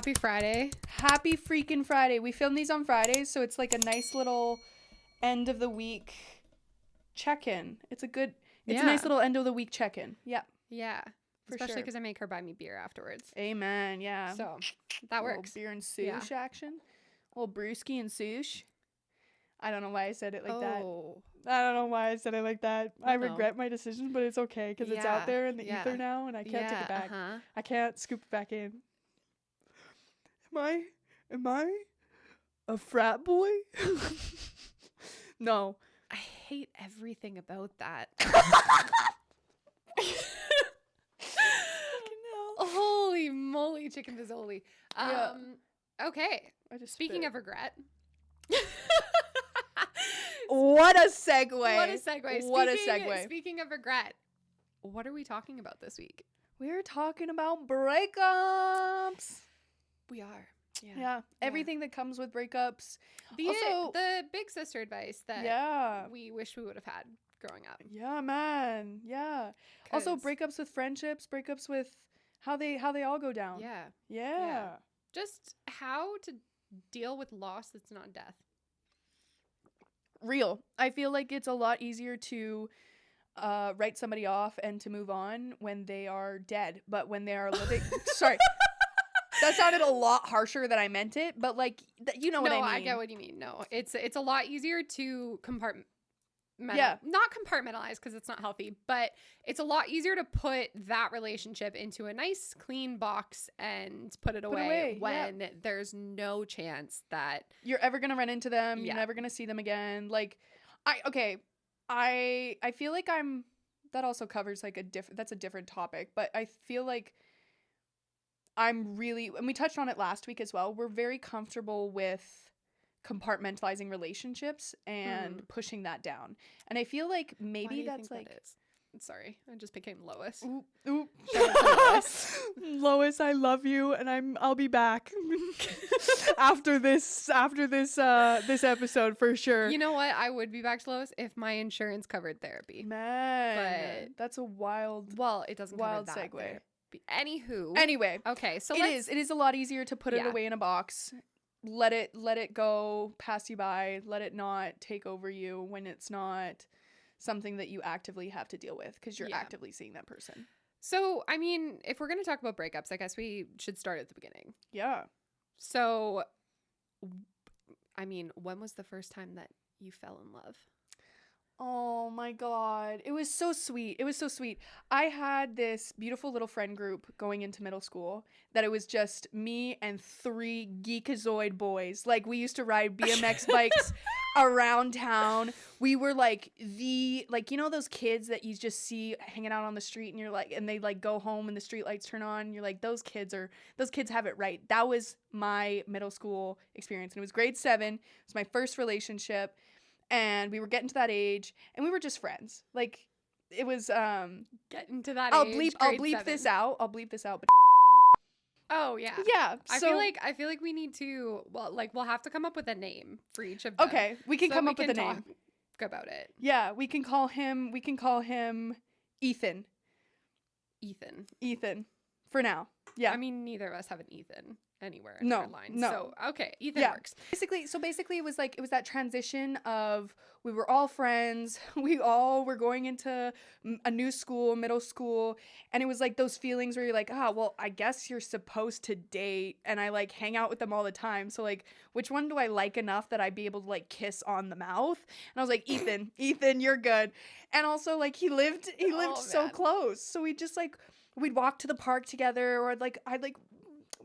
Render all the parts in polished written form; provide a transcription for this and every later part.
Happy Friday. Happy freaking Friday. We film these on Fridays, so it's like a nice little end of the week check-in. It's a nice little end of the week check-in. Yeah. Yeah. For Especially sure. because I make her buy me beer afterwards. Amen. Yeah. So that Little works. beer and sush action. A little brewski and sush. I don't know why I said it like that. I don't know why I said it like that. I regret my decision, but it's okay because it's out there in the ether now, and I can't take it back. I can't scoop it back in. Am I a frat boy? No. I hate everything about that. Holy moly, chicken pizzoli. Okay. Speaking of regret. What a segue. Speaking of regret, what are we talking about this week? We're talking about breakups. We are. Yeah. Everything that comes with breakups. The big sister advice that we wish we would have had growing up. Yeah, man. Yeah. Also breakups with friendships, breakups with how they all go down. Yeah. Just how to deal with loss that's not death. Real. I feel like it's a lot easier to write somebody off and to move on when they are dead, but when they are living sorry, that sounded a lot harsher than I meant it, but like you know what I mean. No, I get what you mean. No, it's a lot easier to not compartmentalize because it's not healthy, but it's a lot easier to put that relationship into a nice clean box and put it away when there's no chance that you're ever gonna run into them. You're never gonna see them again. Like I feel like that also covers like that's a different topic, but I feel like I'm really, and we touched on it last week as well, we're very comfortable with compartmentalizing relationships and pushing that down. And I feel like maybe that's like sorry, I just became Lois. Oop. Lois. Lois, I love you, and I'll be back after this episode for sure. You know what? I would be back to Lois if my insurance covered therapy. Man, but that's a wild. Well, it doesn't wild cover that segue. Therapy. Anyway, okay, so it is a lot easier to put it away in a box. Let it go, pass you by. Let it not take over you when it's not something that you actively have to deal with because you're actively seeing that person. So, I mean, if we're going to talk about breakups, I guess we should start at the beginning. Yeah. So, I mean, when was the first time that you fell in love? Oh my God. It was so sweet. I had this beautiful little friend group going into middle school that it was just me and 3 geekazoid boys. Like, we used to ride BMX bikes around town. We were like you know those kids that you just see hanging out on the street and you're like, and they like go home and the street lights turn on and you're like, those kids have it right. That was my middle school experience. And it was grade 7. It was my first relationship. And we were getting to that age, and we were just friends. Like, it was getting to that age. I'll bleep 7. this out. But oh yeah. Yeah. I feel like we need to we'll have to come up with a name for each of them. Okay, we can come up with a name. Talk about it. Yeah, we can call him Ethan. Ethan. For now. Yeah. I mean, neither of us have an Ethan anywhere in our line. No. So, okay, Ethan works. Basically, it was that transition of we were all friends. We all were going into a new school, middle school. And it was like those feelings where you're like, well, I guess you're supposed to date. And I like hang out with them all the time. So like, which one do I like enough that I'd be able to like kiss on the mouth? And I was like, Ethan, you're good. And also like he lived so close. So we just like, we'd walk to the park together, or I'd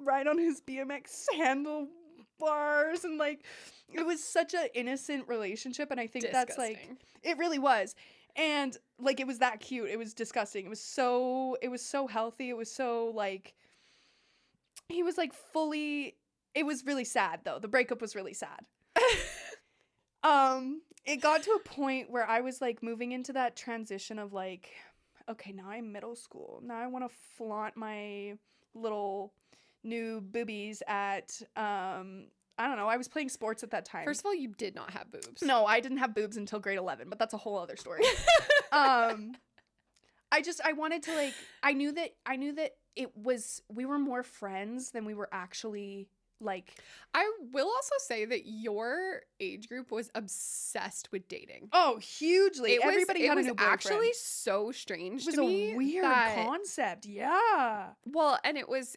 ride on his BMX handlebars, and like it was such an innocent relationship, and I think that's like it really was. And like it was that cute. It was disgusting. It was so healthy. It was so like he was like fully. It was really sad though. The breakup was really sad. It got to a point where I was like moving into that transition of like, okay, now I'm middle school. Now I want to flaunt my little new boobies at I don't know. I was playing sports at that time. First of all, you did not have boobs. No, I didn't have boobs until grade 11, but that's a whole other story. I wanted to like I knew that we were more friends than we were actually like. I will also say that your age group was obsessed with dating. Oh, hugely. Everybody had a new boyfriend. Actually so strange to It me. was a weird concept. Yeah. Well, and it was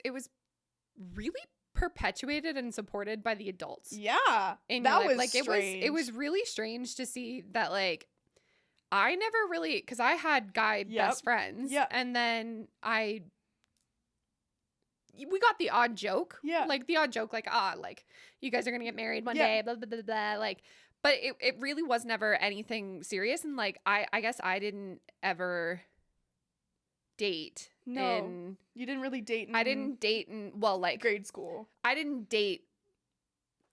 really perpetuated and supported by the adults. Yeah. That was like strange. It was really strange to see that, like, I never really, because I had guy best friends. Yeah. And then we got the odd joke. Yeah. Like the odd joke, like, like, you guys are going to get married one day, blah, blah, blah, blah. Like, but it really was never anything serious. And like, I guess I didn't ever date. No. You didn't really date I didn't date in, well, like. grade school. I didn't date.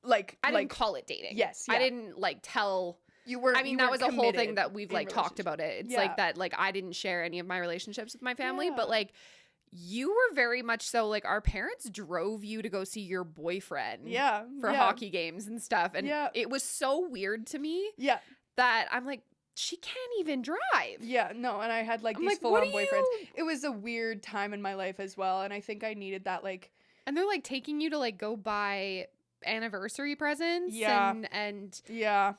Like. I didn't call it dating. Yes. Yeah. I didn't like tell. You were. I mean, that was a whole thing that we've like talked about it. It's Yeah. like that, like, I didn't share any of my relationships with my family, Yeah. but like, you were very much so, like, our parents drove you to go see your boyfriend. Yeah. For hockey games and stuff. And Yeah. it was so weird to me. Yeah. That I'm like, she can't even drive. Yeah, no, and I had like I'm these like, full what on are boyfriends. you- It was a weird time in my life as well, and I think I needed that like. And they're like taking you to like go buy anniversary presents. Yeah. And Yeah.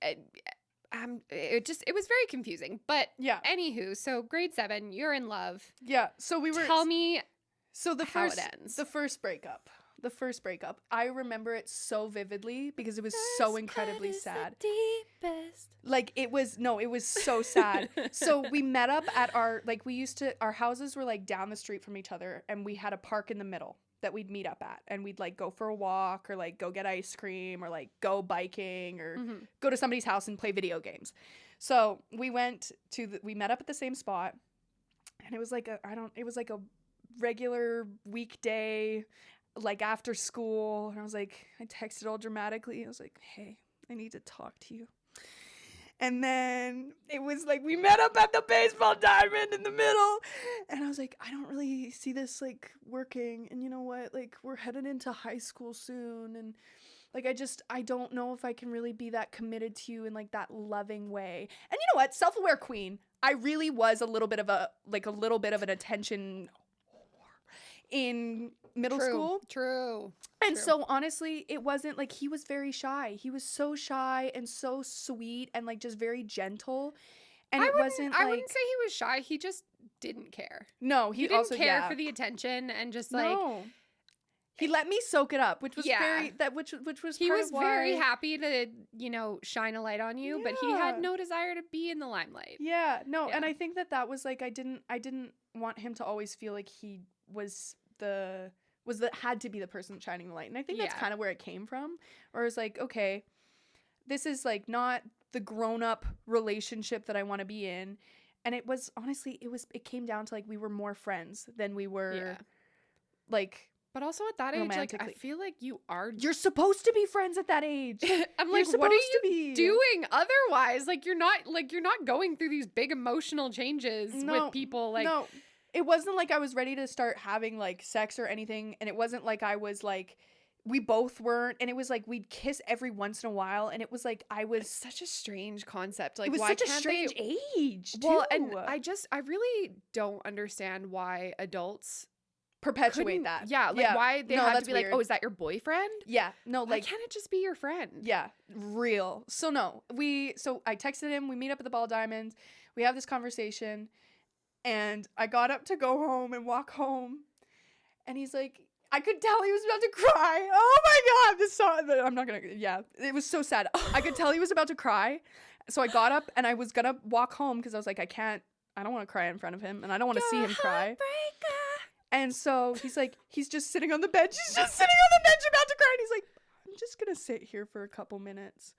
it was very confusing. But Yeah. anywho, so grade 7, you're in love. Yeah. So we were. Tell me So the how first. it ends. The first breakup. I remember it so vividly because it was so incredibly sad. Like it was so sad. So we met up at our houses were like down the street from each other, and we had a park in the middle that we'd meet up at, and we'd like go for a walk or like go get ice cream or like go biking or go to somebody's house and play video games. So we met up at the same spot, and it was like a regular weekday, like after school, and I was like, I texted all dramatically. I was like, hey, I need to talk to you. And then it was like we met up at the baseball diamond in the middle, and I was like, I don't really see this like working, and you know what, like we're headed into high school soon, and like I don't know if I can really be that committed to you in like that loving way. And you know what, self-aware queen, I really was a little bit of an attention in middle school. True. And so honestly, it wasn't like, he was very shy. He was so shy and so sweet and like just very gentle. And I wouldn't say he was shy. He just didn't care. No, he didn't care for the attention and just like. No. He let me soak it up, which was which was he part was of why... very happy to, shine a light on you, but he had no desire to be in the limelight. Yeah, no, and I think that was like I didn't want him to always feel like he had to be the person shining the light. And I think that's kind of where it came from. Or it's like, okay, this is like not the grown-up relationship that I want to be in. And it was honestly, it came down to like we were more friends than we were like. But also at that age, like, I feel like you're supposed to be friends at that age. I'm like, what are you doing otherwise? Like, you're not going through these big emotional changes with people. Like, no, it wasn't like I was ready to start having like sex or anything. And it wasn't like I was like, we both weren't. And it was like, we'd kiss every once in a while. And it was like, it's such a strange concept. Like, it was why such a strange age too. Well, and I really don't understand why adults perpetuate that. Yeah, like why they have to be weird. Like, oh, is that your boyfriend? Yeah, no, why can't it just be your friend? Yeah, real. So no, I texted him. We meet up at the Ball Diamond. We have this conversation, and I got up to go home and walk home, and he's like, I could tell he was about to cry. Oh my god, this song. I'm not gonna. Yeah, it was so sad. I could tell he was about to cry, so I got up and I was gonna walk home because I was like, I don't want to cry in front of him, and I don't want to see him cry. And so he's just sitting on the bench. He's just sitting on the bench about to cry. And he's like, I'm just going to sit here for a couple minutes.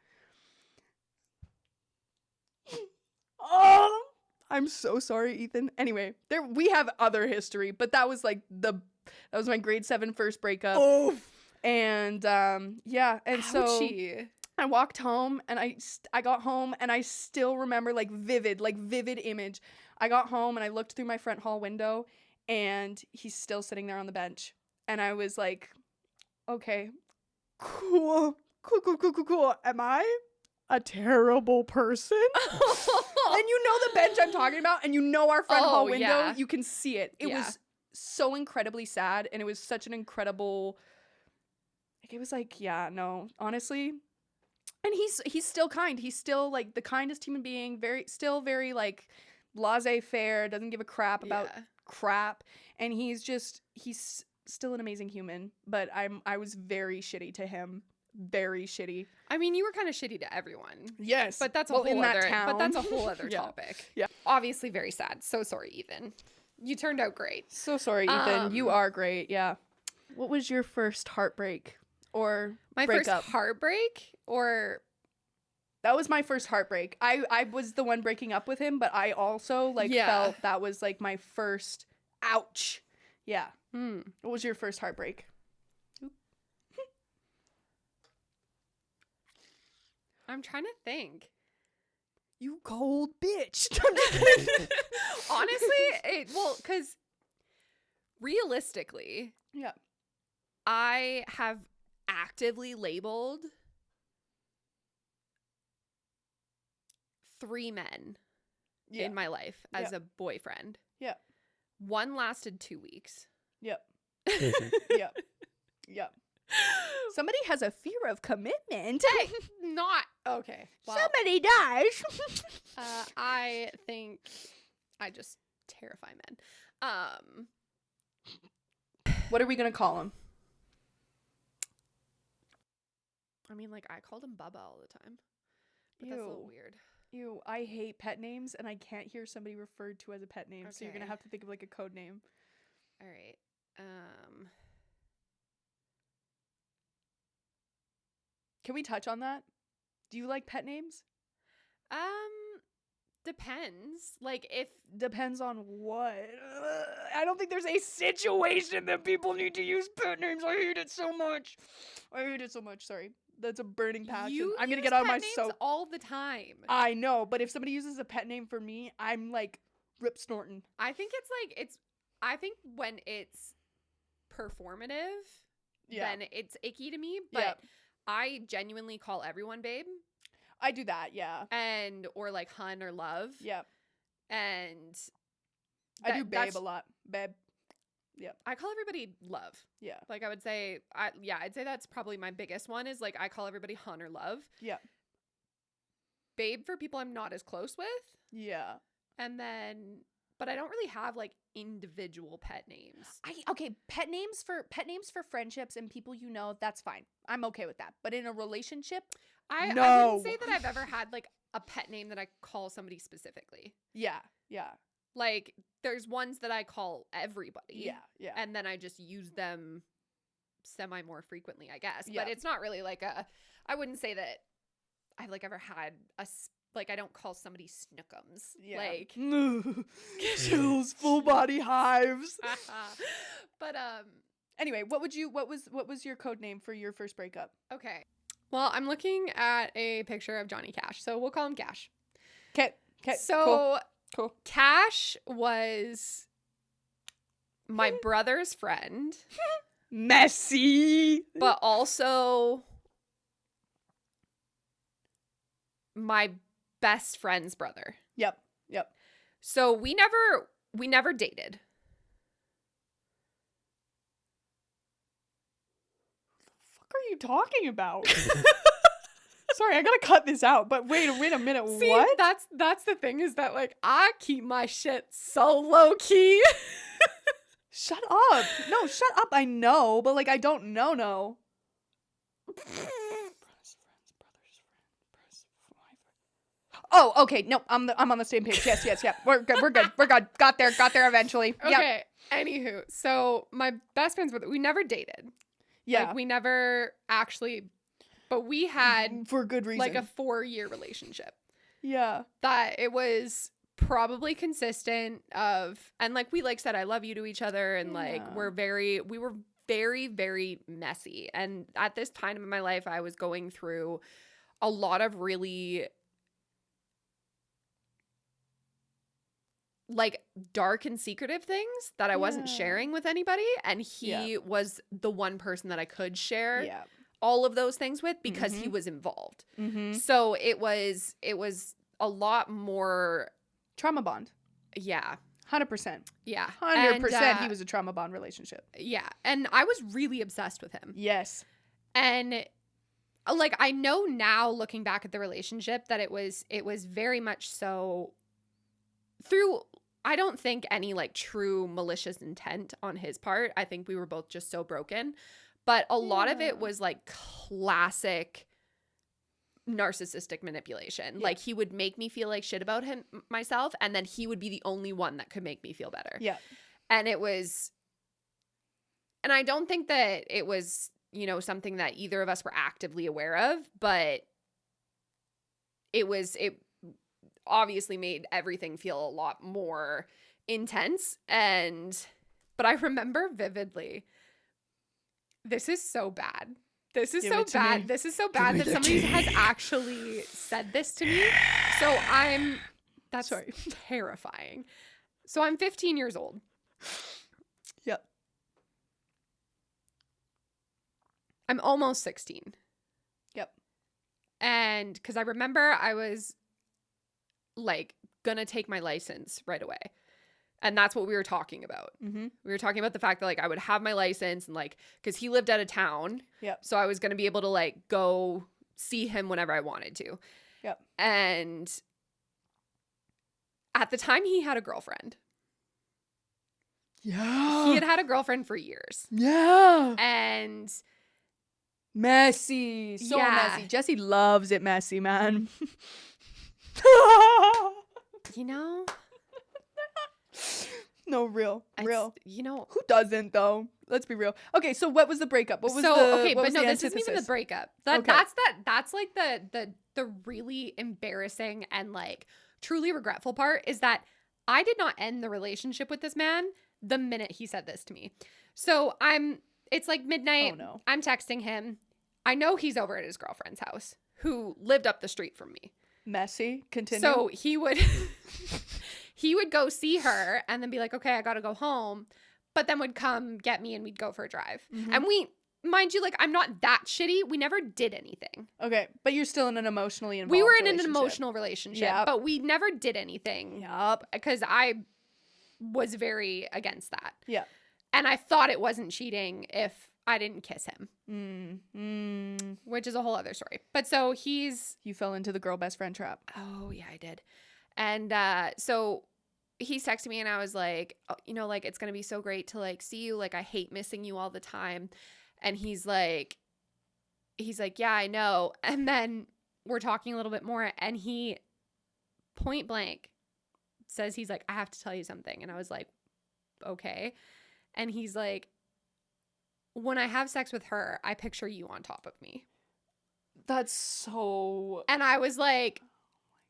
Oh, I'm so sorry, Ethan. Anyway, we have other history, but that was like that was my grade 7 first breakup. Oh. And yeah. And so I walked home and I got home and I still remember like vivid image. I got home and I looked through my front hall window, and he's still sitting there on the bench. And I was like, okay, cool. Am I a terrible person? And you know the bench I'm talking about, and you know our front hall window. Yeah. You can see it. It was so incredibly sad, and it was such an incredible, like, it was like, yeah, no, honestly. And he's still kind. He's still like the kindest human being, very like laissez-faire, doesn't give a crap about crap, and he's still an amazing human. But I was very shitty to him. Very shitty. I mean, you were kind of shitty to everyone. Yes. But that's a whole other topic. Yeah. Obviously very sad. So sorry, Ethan. You turned out great. So sorry, Ethan. You are great. Yeah. What was your first heartbreak or my breakup? First heartbreak or that was my first heartbreak. I was the one breaking up with him, but I also like felt that was like my first ouch. Yeah. What was your first heartbreak? I'm trying to think. You cold bitch. Honestly, because realistically, I have actively labeled 3 men in my life as a boyfriend. Yeah. One lasted 2 weeks. Yep. Yep. Somebody has a fear of commitment. Hey, not okay. Well, somebody dies. I think I just terrify men. What are we gonna call him? I mean, like I called him Bubba all the time, but that's a little weird. Ew, I hate pet names, and I can't hear somebody referred to as a pet name. Okay. So you're gonna have to think of like a code name. All right. Can we touch on that? Do you like pet names? Depends. Like if depends on what. I don't think there's a situation that people need to use pet names. I hate it so much. Sorry. That's a burning passion. I'm gonna get on my soap all the time. I know, but if somebody uses a pet name for me, I'm like rip snorting. I think I think when it's performative, then it's icky to me. But I genuinely call everyone babe. I do that, yeah. Or like hun or love. Yep. And I do babe a lot. Babe. Yep. I call everybody love. Yeah. Like I would say, I'd say that's probably my biggest one is like I call everybody hun or love. Yeah. Babe for people I'm not as close with. Yeah. And then, but I don't really have like individual pet names. Pet names for friendships and people you know, that's fine. I'm okay with that. But in a relationship, I wouldn't say that I've ever had like a pet name that I call somebody specifically. Yeah. Like there's ones that I call everybody. Yeah. And then I just use them semi more frequently, I guess. But it's not really like I wouldn't say that I've like ever had like I don't call somebody Snookums. Yeah. Like chills, full body hives. But anyway, what was your code name for your first breakup? Okay. Well, I'm looking at a picture of Johnny Cash, so we'll call him Cash. Okay. So cool. Cash was my brother's friend. Messy. But also my best friend's brother. Yep. So we never dated. Are you talking about? Sorry, I gotta cut this out. But wait a minute. See, what? That's the thing is that like I keep my shit so low key. Shut up! No, shut up. I know, but like I don't know. No. Oh, okay. No, I'm on the same page. Yes. We're good. Got there eventually. Okay. Yep. Anywho, so my best friend's brother, we never dated. Yeah. Like we never actually, but we had for good reason like a 4-year relationship. Yeah. That it was probably consistent and like we like said I love you to each other and like we were very, very messy. And at this time in my life, I was going through a lot of really like dark and secretive things that I wasn't sharing with anybody. And he was the one person that I could share all of those things with because he was involved. So it was a lot more trauma bond. Yeah. 100%. Yeah. 100% he was a trauma bond relationship. Yeah. And I was really obsessed with him. Yes. And like, I know now looking back at the relationship that it was very much so through, I don't think any like true malicious intent on his part. I think we were both just so broken. But a lot of it was like classic narcissistic manipulation. Like, he would make me feel like shit about myself, and then he would be the only one that could make me feel better. Yeah. And it was, and I don't think that it was, you know, something that either of us were actively aware of, but it obviously made everything feel a lot more intense. But I remember vividly, this is so bad. This is so bad. This is so bad that somebody has actually said this to me. So that's terrifying. So I'm 15 years old. Yep. I'm almost 16. Yep. And because I remember I was like gonna take my license right away. And that's what we were talking about. Mm-hmm. We were talking about the fact that like I would have my license and like, because he lived out of town. Yep. So I was going to be able to like go see him whenever I wanted to. Yep. And at the time he had a girlfriend. Yeah. He had a girlfriend for years. Yeah. And messy. So messy. Jesse loves it messy, man. You know? No, real. You know, who doesn't though? Let's be real. Okay, so what was the breakup? What was this isn't even the breakup. That's like the really embarrassing and like truly regretful part is that I did not end the relationship with this man the minute he said this to me. So it's like midnight. Oh no. I'm texting him. I know he's over at his girlfriend's house, who lived up the street from me. Messy. Continue. So he would go see her and then be like, okay, I gotta go home, but then would come get me and we'd go for a drive. Mm-hmm. And mind you, like, I'm not that shitty. We never did anything. Okay, but you're still in an emotionally involved relationship. We were in an emotional relationship, yep. But we never did anything. Yep. Because I was very against that. Yeah. And I thought it wasn't cheating if I didn't kiss him. Which is a whole other story. But so you fell into the girl best friend trap. Oh, yeah, I did. And so he's texting me and I was like, oh, you know, like, it's going to be so great to like see you. Like, I hate missing you all the time. And he's like, yeah, I know. And then we're talking a little bit more and he point blank says, he's like, I have to tell you something. And I was like, okay. And he's like, when I have sex with her, I picture you on top of me. That's so... And I was like,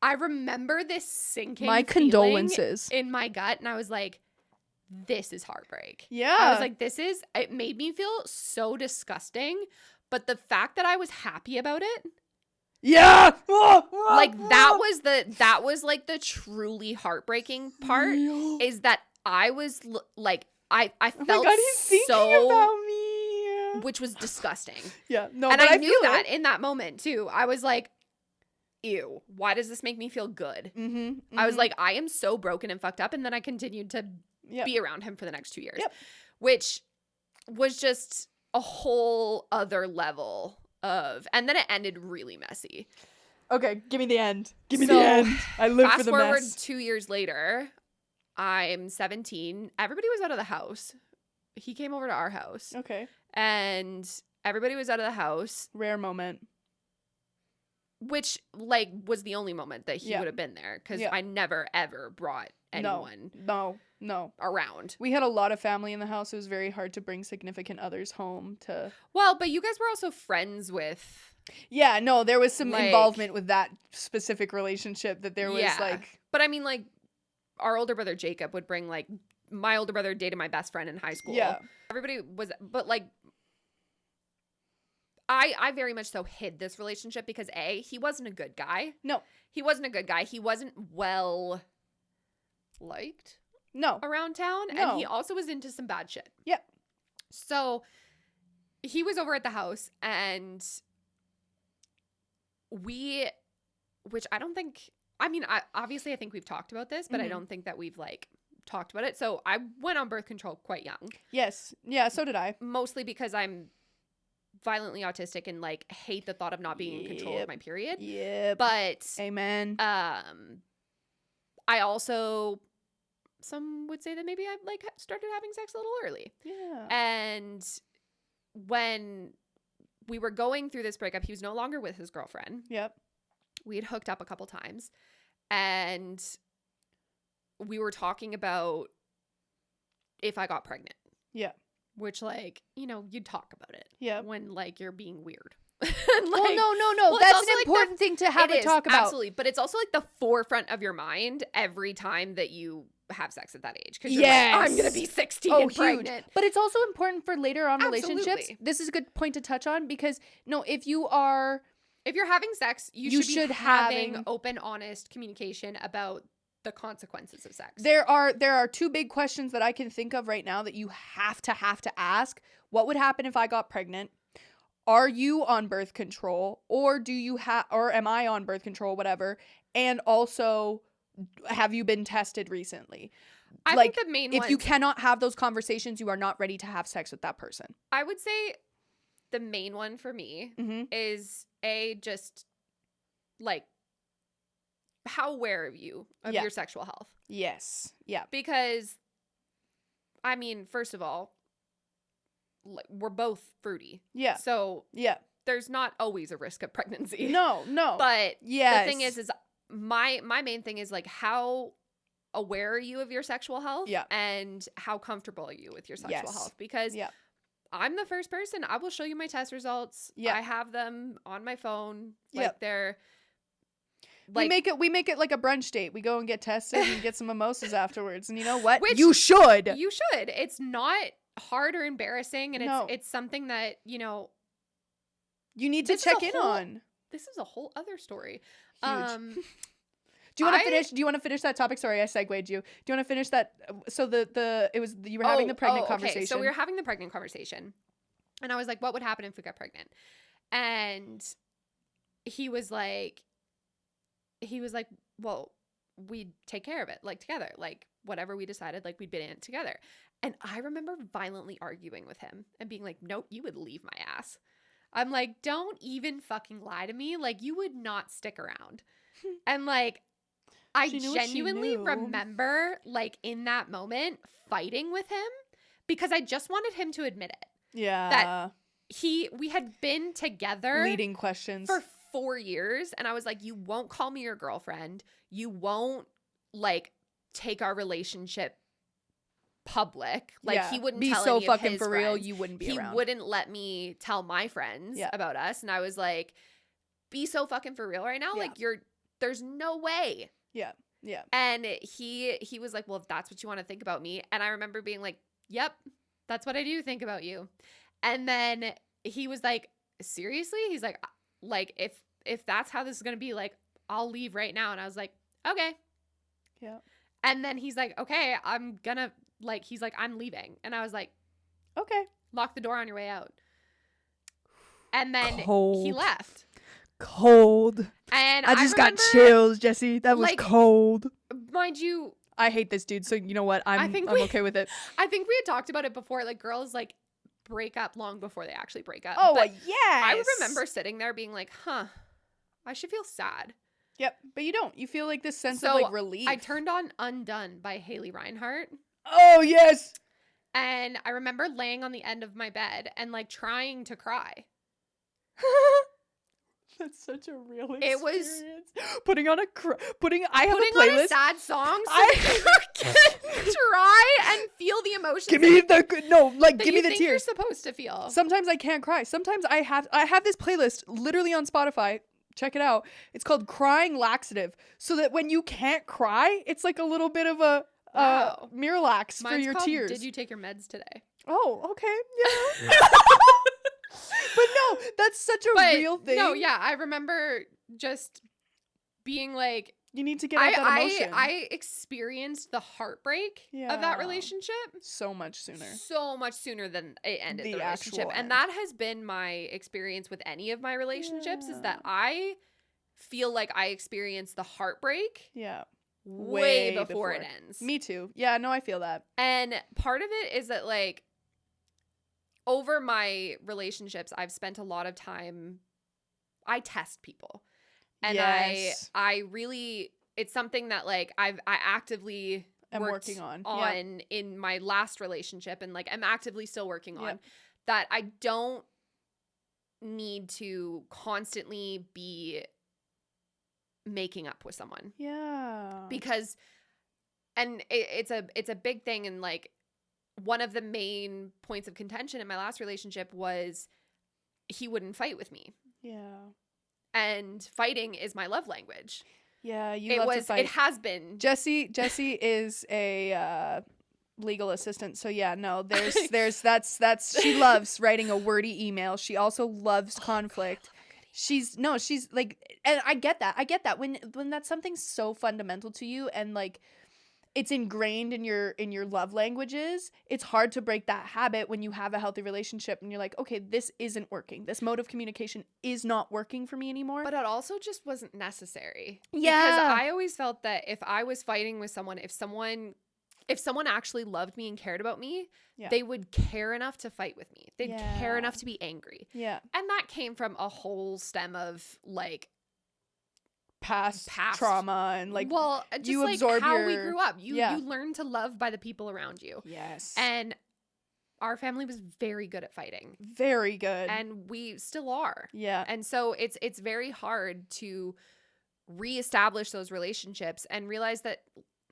I remember this sinking my condolences in my gut. And I was like, this is heartbreak. Yeah. I was like, it made me feel so disgusting. But the fact that I was happy about it. Yeah. Like that was like the truly heartbreaking part is that I was like, I felt oh my God, he's thinking about me. Which was disgusting. Yeah. No, and I knew that in that moment too. I was like, ew, why does this make me feel good? I was like, I am so broken and fucked up. And then I continued to be around him for the next 2 years, which was just a whole other level of, and then it ended really messy. Okay, give me the end. Give me the end. I live for the mess. Fast forward 2 years later, I'm 17. Everybody was out of the house. He came over to our house. Okay. And everybody was out of the house. Rare moment. Which, like, was the only moment that he would have been there. Because I never, ever brought anyone no around. We had a lot of family in the house. It was very hard to bring significant others home to... Well, but you guys were also friends with... Yeah, no, there was some involvement with that specific relationship that there was, like... But, I mean, like, our older brother Jacob would bring, like... My older brother dated my best friend in high school. Yeah. Everybody was... But, like... I very much so hid this relationship because A, he wasn't a good guy. No. He wasn't a good guy. He wasn't well liked. No. Around town. No. And he also was into some bad shit. Yep. So he was over at the house and which I don't think, I mean, obviously I think we've talked about this, but I don't think that we've like talked about it. So I went on birth control quite young. Yes. Yeah, so did I. Mostly because I'm violently autistic and like hate the thought of not being in control of my period. Yep. But amen. I also, some would say that maybe I like started having sex a little early. Yeah. And when we were going through this breakup, he was no longer with his girlfriend. Yep. We had hooked up a couple times, and we were talking about if I got pregnant. Yeah. Which, like, you know, you'd talk about it. Yeah. When, like, you're being weird. Like, well, no. That's an important thing to have a talk about. Absolutely. But it's also, like, the forefront of your mind every time that you have sex at that age. Because you're like, I'm going to be 16 and pregnant. Huge. But it's also important for later on relationships. This is a good point to touch on because, if you're having sex, you should be having open, honest communication about the consequences of sex. There are two big questions that I can think of right now that you have to ask. What would happen if I got pregnant? Are you on birth control, or or am I on birth control, whatever? And also, have you been tested recently? I think the main if you cannot have those conversations, you are not ready to have sex with that person. I would say the main one for me is just like, how aware are you of your sexual health? Yes. Yeah. Because, I mean, first of all, we're both fruity. Yeah. So yeah, there's not always a risk of pregnancy. No. But the thing is my main thing is like, how aware are you of your sexual health? Yeah. And how comfortable are you with your sexual health? Because I'm the first person. I will show you my test results. Yeah. I have them on my phone. Like they're like, we make it like a brunch date. We go and get tested and get some mimosas afterwards. And you know what? You should. It's not hard or embarrassing, and it's something that, you need to check in on. This is a whole other story. Huge. Do you want to finish that topic? Sorry, I segued you. Do you want to finish that? So you were having the pregnant conversation. Okay. So we were having the pregnant conversation, and I was like, what would happen if we got pregnant? And he was like, well, we'd take care of it, like, together, like, whatever we decided, like, we'd been in it together. And I remember violently arguing with him and being like, nope, you would leave my ass. I'm like, don't even fucking lie to me. Like, you would not stick around. And like, I genuinely remember, like, in that moment fighting with him because I just wanted him to admit it. Yeah. That we had been together leading questions for 4 years, and I was like, you won't call me your girlfriend. You won't, like, take our relationship public. Like, he wouldn't be tell so any fucking of his for friends. real. You wouldn't be around. He wouldn't let me tell my friends about us. And I was like, be so fucking for real right now. Yeah. Like, there's no way. Yeah. Yeah. And he was like, well, if that's what you want to think about me. And I remember being like, yep, that's what I do think about you. And then he was like, seriously? He's like, if that's how this is going to be, like, I'll leave right now. And I was like, okay. Yeah. And then he's like, okay, I'm gonna, like, he's like, I'm leaving. And I was like, okay. Lock the door on your way out. And then he left. Cold. And I just got chills, Jesse. That was, like, cold. Mind you, I hate this dude, so you know what? I'm okay with it. I think we had talked about it before. Like, girls, like, break up long before they actually break up. Oh, but yes. I remember sitting there being like, I should feel sad. Yep, but you don't. You feel like this sense of, like, relief. I turned on Undone by Haley Reinhart. Oh, yes. And I remember laying on the end of my bed and, like, trying to cry. That's such a real experience. It was putting on a playlist. On sad songs so you can try and feel the emotions. Give me the tears. You're supposed to feel. Sometimes I can't cry. Sometimes I have this playlist literally on Spotify. Check it out. It's called Crying Laxative. So that when you can't cry, it's like a little bit of a Miralax for your tears. Did you take your meds today? Oh, okay. Yeah. But no, that's such a real thing. No, yeah, I remember just being like, you need to get out that emotion. I experienced the heartbreak of that relationship so much sooner than it ended the relationship. And that has been my experience with any of my relationships is that I feel like I experienced the heartbreak way before it ends. Me too. Yeah, no, I feel that. And part of it is that, like, over my relationships, I've spent a lot of time, I test people. And yes. I really, it's something that, like, I actively I'm worked working on in my last relationship, and, like, I'm actively still working on, Yep. that I don't need to constantly be making up with someone. Yeah. Because, and it's a big thing, and, like, one of the main points of contention in my last relationship was he wouldn't fight with me. Yeah. And fighting is my love language. Yeah, you love to fight. It has been. Jessie is a legal assistant. So yeah, no, that's she loves writing a wordy email. She also loves conflict. She's like, and I get that when that's something so fundamental to you, and, like, it's ingrained in your love languages, it's hard to break that habit when you have a healthy relationship and you're like, okay, this isn't working. This mode of communication is not working for me anymore. But it also just wasn't necessary. Yeah. Because I always felt that if I was fighting with someone, if someone actually loved me and cared about me, they would care enough to fight with me. They'd care enough to be angry. Yeah. And that came from a whole stem of, like, past trauma, and, like, well, just, you like, absorb how we grew up. You Yeah. learn to love by the people around you. Yes. And our family was very good at fighting. Very good. And we still are. Yeah. And so it's very hard to reestablish those relationships and realize that,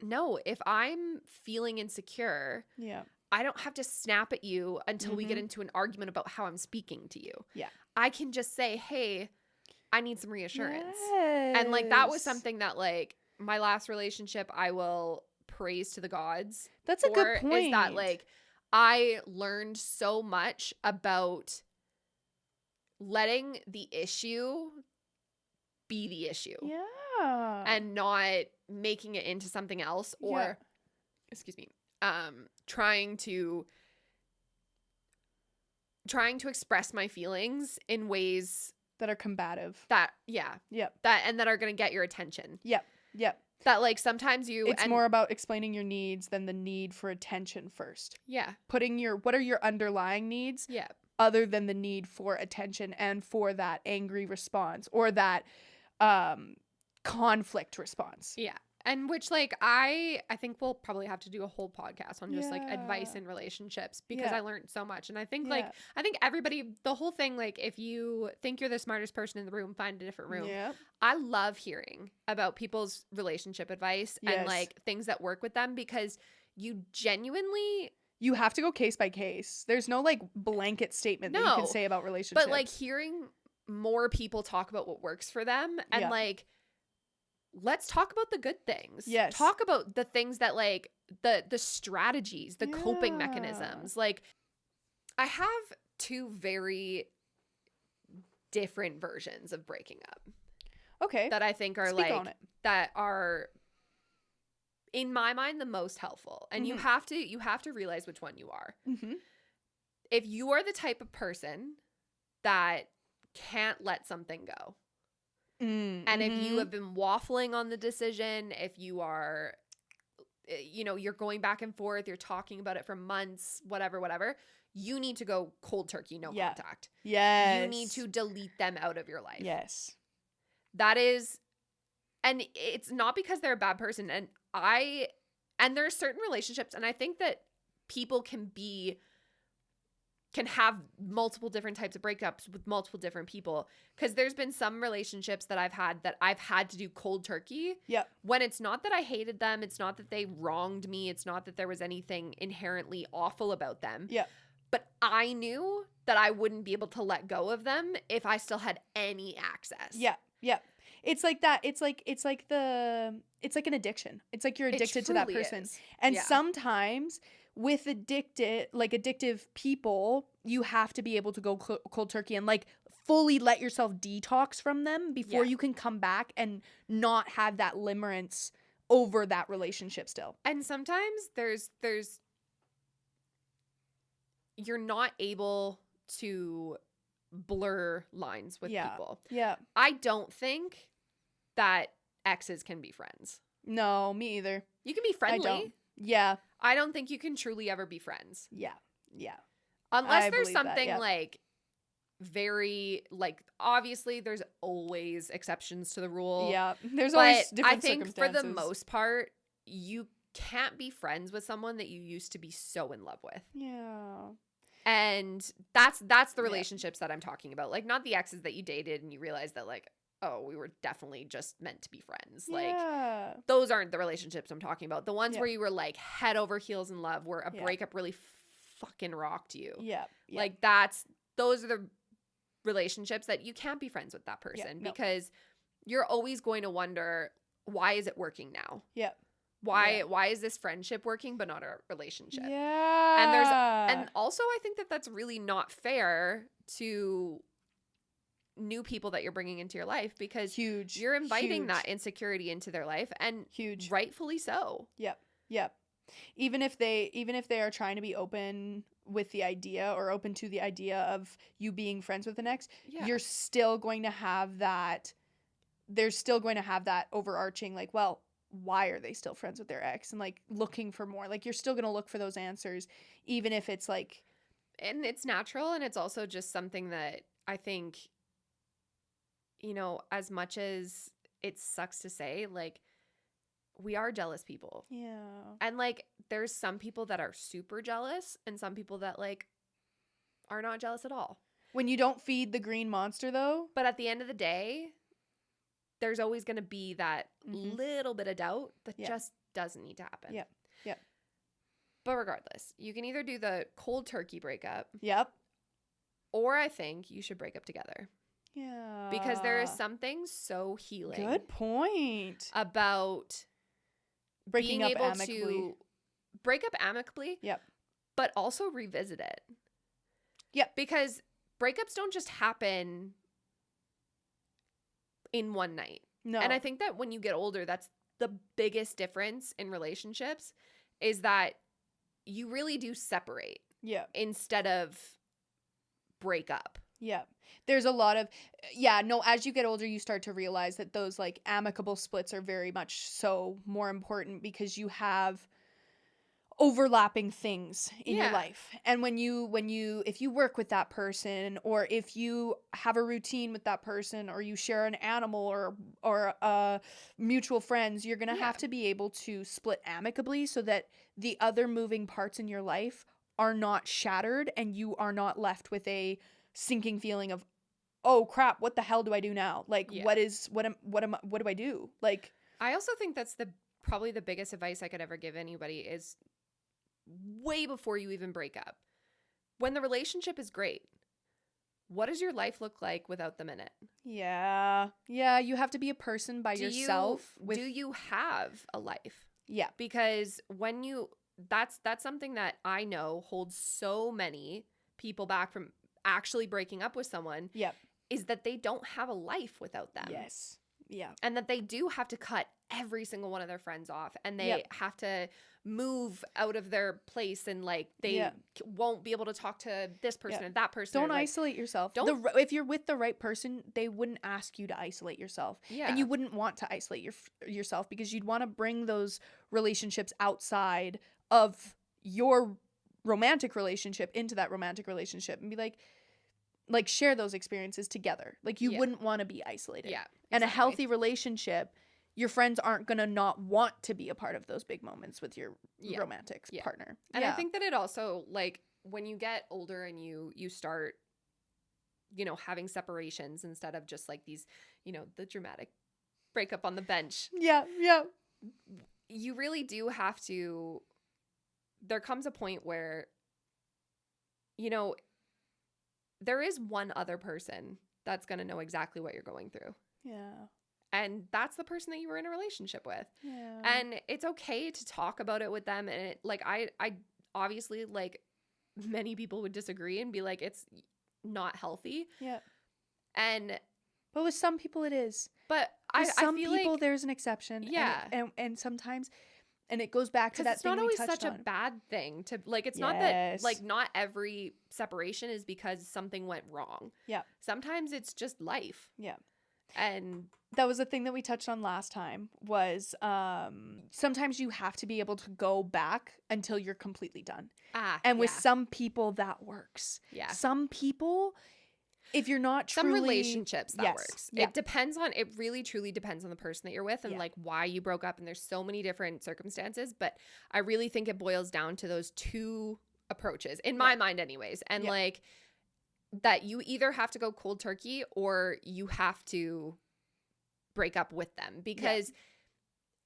no, if I'm feeling insecure, Yeah. I don't have to snap at you until we get into an argument about how I'm speaking to you. Yeah. I can just say, hey, I need some reassurance. Yes. And, like, that was something that, like, my last relationship, I will praise to the gods. That's a good point. Is that, like, I learned so much about letting the issue be the issue. Yeah. And not making it into something else, or, excuse me, trying to express my feelings in ways that are combative. that that are going to get your attention. Yep. That, like, sometimes it's more about explaining your needs than the need for attention first. Yeah. Putting what are your underlying needs? Yeah. Other than the need for attention and for that angry response or that conflict response. Yeah. And which, like, I think we'll probably have to do a whole podcast on just, like, advice in relationships, because I learned so much. And I think, like, I think everybody, the whole thing, like, if you think you're the smartest person in the room, find a different room. Yeah. I love hearing about people's relationship advice and, like, things that work with them, because you have to go case by case. There's no, like, blanket statement that you can say about relationships. But, like, hearing more people talk about what works for them, and like, let's talk about the good things. Yes. Talk about the things that, like, the strategies, the coping mechanisms. Like, I have two very different versions of breaking up. Okay. That I think are Speak on it. that are, in my mind, the most helpful. And you have to realize which one you are. Mm-hmm. If you are the type of person that can't let something go, and if you have been waffling on the decision, if you are, you're going back and forth, you're talking about it for months, whatever, you need to go cold turkey, no contact. Yes. You need to delete them out of your life. Yes. That is, and it's not because they're a bad person. And there are certain relationships, and I think that people can have multiple different types of breakups with multiple different people, because there's been some relationships that I've had to do cold turkey. Yep. When it's not that I hated them, it's not that they wronged me, it's not that there was anything inherently awful about them. Yeah. But I knew that I wouldn't be able to let go of them if I still had any access. Yeah. Yeah. It's like that. It's like an addiction. It's like you're addicted to that person. Is. And sometimes with addictive people, you have to be able to go cold turkey and, like, fully let yourself detox from them before you can come back and not have that limerence over that relationship still. And sometimes there's you're not able to blur lines with people. Yeah. I don't think that exes can be friends. No, me either. You can be friendly. I don't. Yeah. I don't think you can truly ever be friends. Yeah. Yeah. Unless I there's believe that, something yeah. like very like obviously there's always exceptions to the rule. Yeah. There's But always I different think for the circumstances. most part, you can't be friends with someone that you used to be so in love with. Yeah. And that's the Yeah. relationships that I'm talking about. Like not the exes that you dated and you realized that like, oh, we were definitely just meant to be friends. Like Yeah. those aren't the relationships I'm talking about. The ones Yeah. where you were like head over heels in love, where a Yeah. breakup really fucking rocked you. Yeah. Yeah. Like those are the relationships that you can't be friends with that person no. because you're always going to wonder, why is it working now? Yeah. Why is this friendship working but not a relationship? Yeah. And also I think that that's really not fair to new people that you're bringing into your life because huge. you're inviting Huge. that insecurity into their life and Huge. rightfully so. Yep. Yep. Even if they are trying to be open with the idea or open to the idea of you being friends with an ex, Yeah. you're still going to have that. There's still going to have that overarching like, well, why are they still friends with their ex and like looking for more? Like you're still going to look for those answers, even if it's like, and it's natural and it's also just something that I think, you know, as much as it sucks to say, like we are jealous people. yeah. And like there's some people that are super jealous and some people that like are not jealous at all. When you don't feed the green monster though, But at the end of the day, there's always going to be that Mhm. little bit of doubt that Yeah. just doesn't need to happen. Yep. Yep. But regardless, you can either do the cold turkey breakup Yep. or I think you should break up together. Yeah. Because there is something so healing good point. about Breaking being up able amicably. to break up amicably, Yep. but also revisit it. Yep. Because breakups don't just happen in one night. No. And I think that when you get older, that's the biggest difference in relationships is that you really do separate yeah. instead of break up. Yeah. There's a lot of, as you get older, you start to realize that those like amicable splits are very much so more important because you have overlapping things in your Yeah. life. And if you work with that person or if you have a routine with that person or you share an animal or mutual friends, you're going to have Yeah. to be able to split amicably so that the other moving parts in your life are not shattered and you are not left with a sinking feeling of, oh crap, what the hell do I do now? Like Yeah. what do I do? Like I also think that's probably the biggest advice I could ever give anybody is way before you even break up. When the relationship is great, what does your life look like without them in it? yeah, you have to be a person by yourself. Do you have a life? Yeah. Because when that's something that I know holds so many people back from actually breaking up with someone. Yep. Is that they don't have a life without them. Yes. Yeah. And that they do have to cut every single one of their friends off and they Yep. have to move out of their place and like they Yeah. won't be able to talk to this person Yeah. or that person. Don't or, like, isolate yourself. don't- If you're with the right person, they wouldn't ask you to isolate yourself. Yeah. And you wouldn't want to isolate yourself because you'd want to bring those relationships outside of your romantic relationship into that romantic relationship and be like share those experiences together. Like you Yeah. wouldn't want to be isolated. Yeah. And a exactly. healthy relationship, your friends aren't going to not want to be a part of those big moments with your Yeah. romantic Yeah. partner. And I think that it also like when you get older and you start, you know, having separations instead of just like these, you know, the dramatic breakup on the bench, Yeah. you really do have to, there comes a point where, you know, there is one other person that's going to know exactly what you're going through. Yeah. And that's the person that you were in a relationship with. Yeah. And it's okay to talk about it with them. And it, like, I obviously, like, many people would disagree and be like, it's not healthy. Yeah. But with some people it is. But With some I feel people like there's an exception. Yeah. And sometimes, and it goes back to that it's thing not we always touched such on. a bad thing to like. It's not that Yes. like not every separation is because something went wrong. Yeah. Sometimes it's just life. Yeah. And that was a thing that we touched on last time was sometimes you have to be able to go back until you're completely done. And with some people that works. Yeah. Some people, if you're not truly... Some relationships that works. Yeah. It really truly depends on the person that you're with and like why you broke up. And there's so many different circumstances, but I really think it boils down to those two approaches in my mind anyways. And like that you either have to go cold turkey or you have to break up with them, because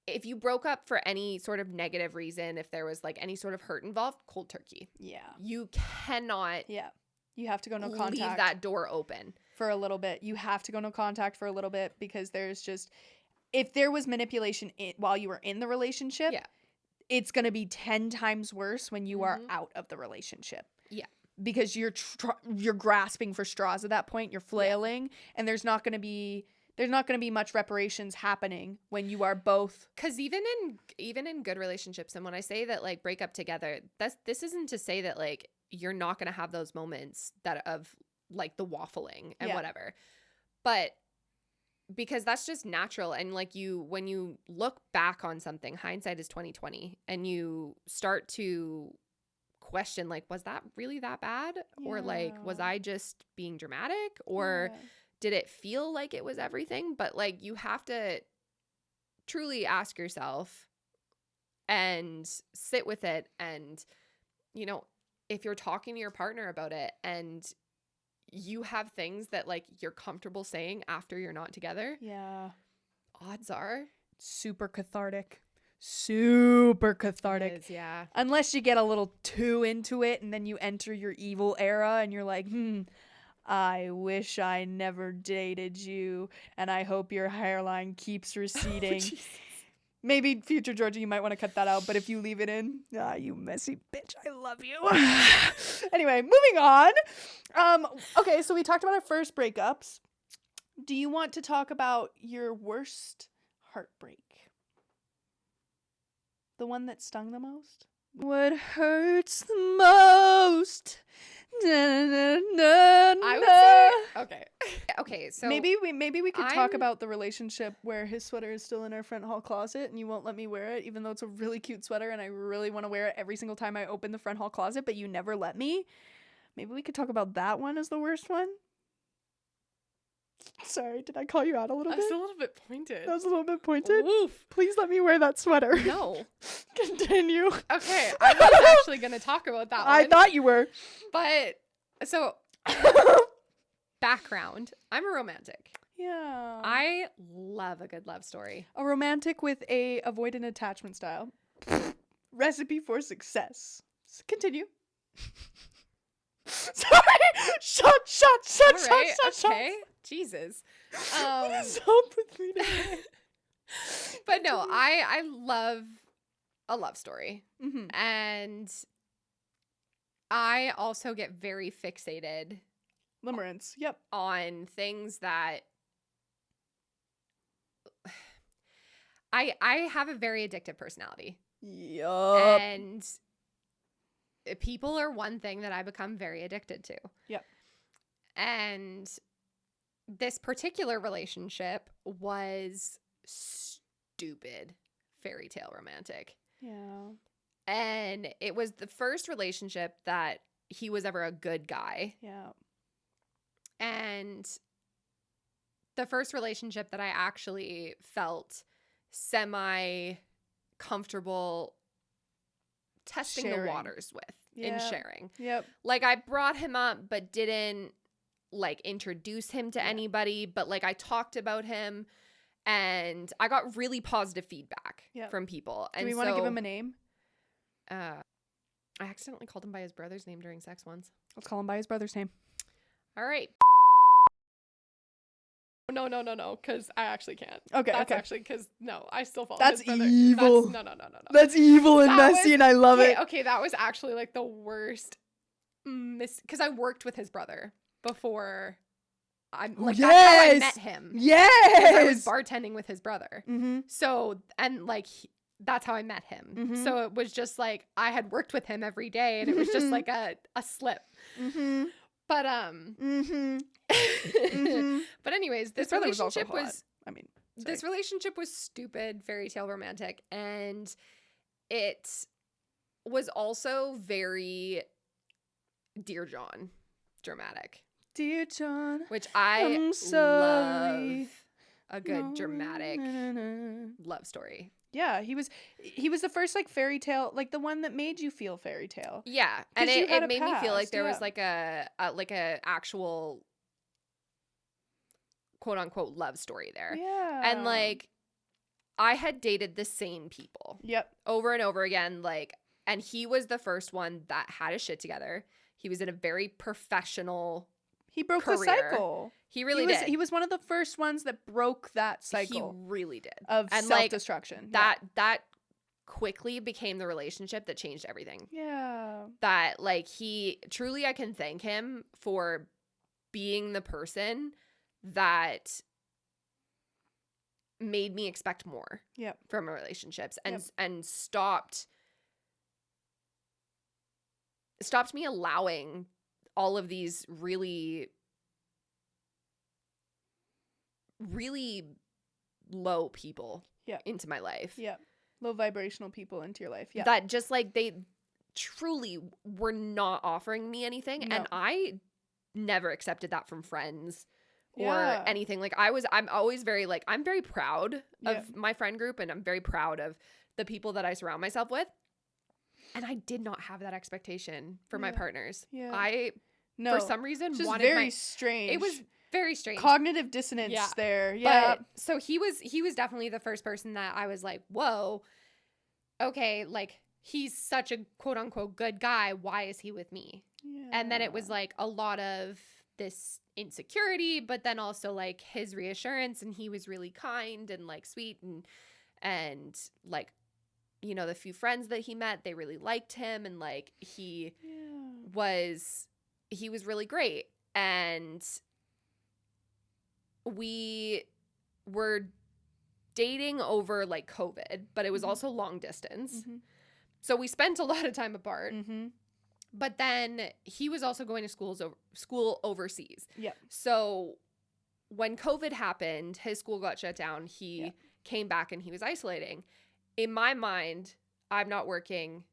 if you broke up for any sort of negative reason, if there was like any sort of hurt involved, cold turkey. Yeah. You cannot. Yeah. You have to go no contact. Leave that door open. For a little bit. You have to go no contact for a little bit, because there's just, if there was manipulation while you were in the relationship, it's going to be 10 times worse when you are out of the relationship. Yeah. Because you're grasping for straws at that point. You're flailing, and there's not going to be much reparations happening when you are both. Because even in good relationships, and when I say that like break up together, this isn't to say that like you're not going to have those moments that of like the waffling and whatever, but because that's just natural. And like when you look back on something, hindsight is 20/20, and you start to question like, was that really that bad? Or like, was I just being dramatic? Or did it feel like it was everything? But like, you have to truly ask yourself and sit with it. And, you know, if you're talking to your partner about it and you have things that like you're comfortable saying after you're not together. Yeah. Odds are super cathartic. Super cathartic. It is, yeah. Unless you get a little too into it and then you enter your evil era and you're like, I wish I never dated you, and I hope your hairline keeps receding. Oh, maybe future Georgia, you might want to cut that out, but if you leave it in, you messy bitch, I love you. Anyway, moving on. Okay, so we talked about our first breakups. Do you want to talk about your worst heartbreak? The one that stung the most? What hurts the most? I would say okay. So maybe we could talk about the relationship where his sweater is still in our front hall closet and you won't let me wear it, even though it's a really cute sweater and I really want to wear it every single time I open the front hall closet, but you never let me. Maybe we could talk about that one as the worst one. Sorry, did I call you out a little bit? That's a little bit pointed. That was a little bit pointed? Oof. Please let me wear that sweater. No. Continue. Okay, I was actually going to talk about that one. I thought you were. But, so, background. I'm a romantic. Yeah. I love a good love story. A romantic with a avoidant attachment style. Recipe for success. Continue. Sorry. Shut. Okay. Shut. Jesus. Stop with me today. But no, I love a love story. Mm-hmm. And I also get very fixated. Limerence. Yep. On things that I have a very addictive personality. Yup. And people are one thing that I become very addicted to. Yep. And this particular relationship was stupid fairy tale romantic. Yeah. And it was the first relationship that he was ever a good guy. Yeah. And the first relationship that I actually felt semi-comfortable testing the waters with and sharing. Yep. Like I brought him up but didn't like introduce him to anybody, but like I talked about him and I got really positive feedback from people. And do we want to give him a name? I accidentally called him by his brother's name during sex once. Let's call him by his brother's name. All right. No, because I actually can't. Okay, That's actually because, no, I still follow That's his brother. evil. No. That's evil and messy, and I love it. Okay, that was actually like the worst because I worked with his brother before. That's how I met him. Yes. I was bartending with his brother. Mm-hmm. So, and like, that's how I met him. Mm-hmm. So it was just like, I had worked with him every day and it was just like a slip. Mm-hmm. But, But anyways, this brother was also relationship hot. was I mean, this relationship was stupid, fairy tale romantic, and it was also very Dear John dramatic. Dear John, which I I'm sorry. love a good dramatic love story. Yeah, he was the first like fairy tale, like the one that made you feel fairy tale. Yeah, and it made me feel like there was like a actual quote unquote love story there. Yeah. And like I had dated the same people. Yep. Over and over again, like, and he was the first one that had his shit together. He was in a very professional He broke career. the cycle. He really did. He was one of the first ones that broke that cycle. He really did. Of self-destruction. Like, that quickly became the relationship that changed everything. Yeah. That like he truly, I can thank him for being the person that made me expect more from relationships and stopped me allowing all of these really low people into my life. Yeah. Low vibrational people into your life. Yeah. That just like they truly were not offering me anything. No. And I never accepted that from friends or anything. Like I'm always very like, I'm very proud of my friend group and I'm very proud of the people that I surround myself with. And I did not have that expectation for my partners. Yeah. For some reason, just wanted very strange. It was very strange. Cognitive dissonance there. Yeah. But, so he was definitely the first person that I was like, whoa, okay, like he's such a quote unquote good guy. Why is he with me? Yeah. And then it was like a lot of this insecurity, but then also like his reassurance, and he was really kind and like sweet and like, you know, the few friends that he met, they really liked him, and like he was really great. And we were dating over like COVID, but it was also long distance. Mm-hmm. So we spent a lot of time apart. Mm-hmm. But then he was also going to school overseas. Yeah. So when COVID happened, his school got shut down. He came back and he was isolating. In my mind, I'm not working.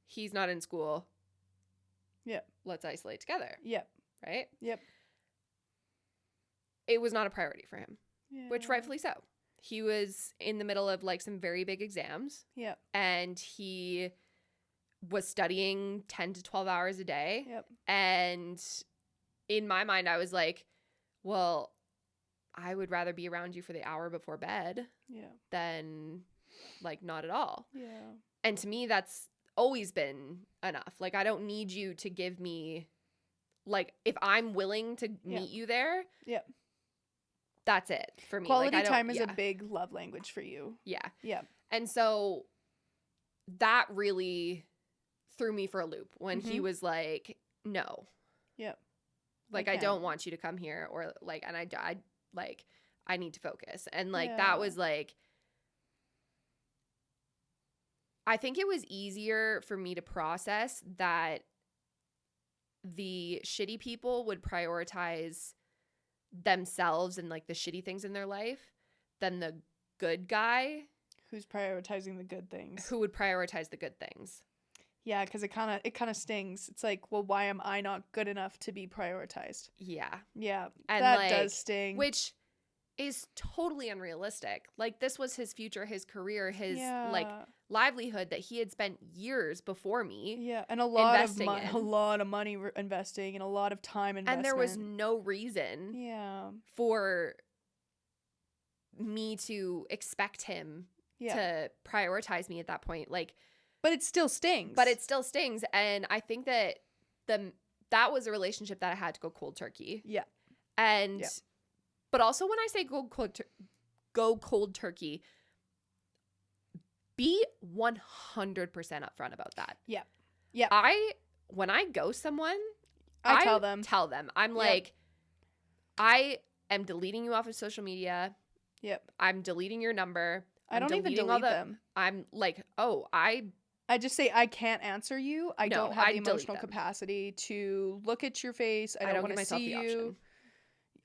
He's not in school. Yep. Let's isolate together. Yep. Right? Yep. It was not a priority for him, which rightfully so. He was in the middle of like some very big exams. Yep. And he was studying 10 to 12 hours a day. Yep. And in my mind, I was like, well, I would rather be around you for the hour before bed than like not at all. Yeah. And to me, that's always been enough. Like, I don't need you to give me, like, if I'm willing to meet you there, that's it for me. Quality time is a big love language for you. Yeah. Yeah. And so that really threw me for a loop when he was like, no. Yep. Like, I don't want you to come here, or like, and I like, I need to focus. And like, that was like, I think it was easier for me to process that the shitty people would prioritize themselves and like the shitty things in their life than the good guy who's prioritizing the good things, who would prioritize the good things. Yeah, because it kind of stings. It's like, well, why am I not good enough to be prioritized? Yeah. Yeah. And that does sting. Which is totally unrealistic. Like, this was his future, his career, his like livelihood that he had spent years before me. Yeah, and a lot of money investing and a lot of time investment. And there was no reason for me to expect him to prioritize me at that point. Like, but it still stings. And I think that that was a relationship that I had to go cold turkey. Yeah. And but also, when I say go cold turkey, be 100% upfront about that. Yeah. Yeah. When I ghost someone, I tell them. I'm like, I am deleting you off of social media. Yep. I'm deleting your number. I don't even delete them. I'm like, I just say, I can't answer you. I don't have the emotional capacity to look at your face. I don't want to see you.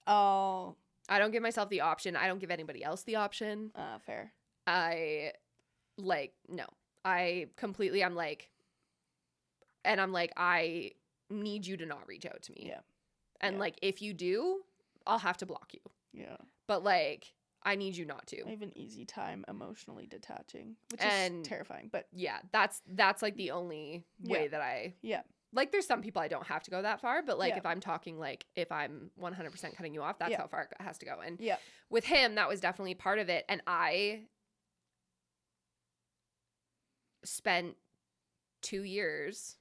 Oh. I don't give myself the option. I don't give anybody else the option. Fair. I no. I'm like, and I'm like, I need you to not reach out to me. Yeah. And Yeah. like, if you do, I'll have to block you. Yeah. But like, I need you not to. I have an easy time emotionally detaching, which is terrifying. But yeah, that's like the only way that I. Yeah. Like, there's some people I don't have to go that far, but like, Yeah. if I'm talking like, if I'm 100% cutting you off, that's how far it has to go. And with him, that was definitely part of it. And I spent 2 years